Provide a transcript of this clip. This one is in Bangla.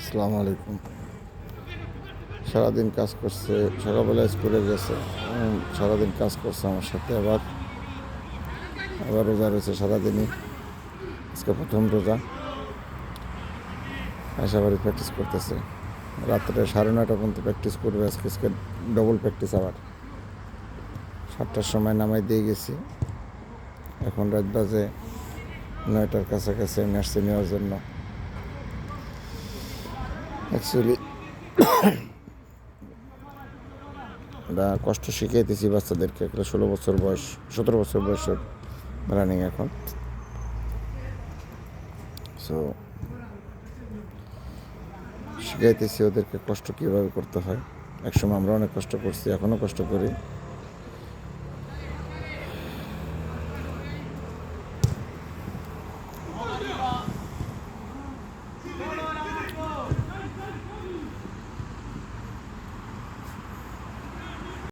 আসসালামু আলাইকুম। সারাদিন কাজ করছে, সকালবেলা স্কুলে গেছে, সারাদিন কাজ করছে আমার সাথে। আবার আবার রোজা রয়েছে সারাদিনই। আজকে প্রথম রোজা। আশা করি প্র্যাকটিস করতেছে। রাত্রে 9:30 পর্যন্ত প্র্যাকটিস করবে। আজকে ডবল প্র্যাকটিস। আবার 7টার সময় নামাই দিয়ে গেছি। এখন রাত বাজে 9টার কাছাকাছি আমি আসছি নেওয়ার জন্য। অ্যাকচুয়ালি আমরা কষ্ট শিখাইতেছি বাচ্চাদেরকে। একটা 16 বছর বয়স, 17 বছর বয়সের রানিং এখন। সো শিখাইতেছি ওদেরকে কষ্ট কীভাবে করতে হয়। একসময় আমরা অনেক কষ্ট করছি, এখনও কষ্ট করি।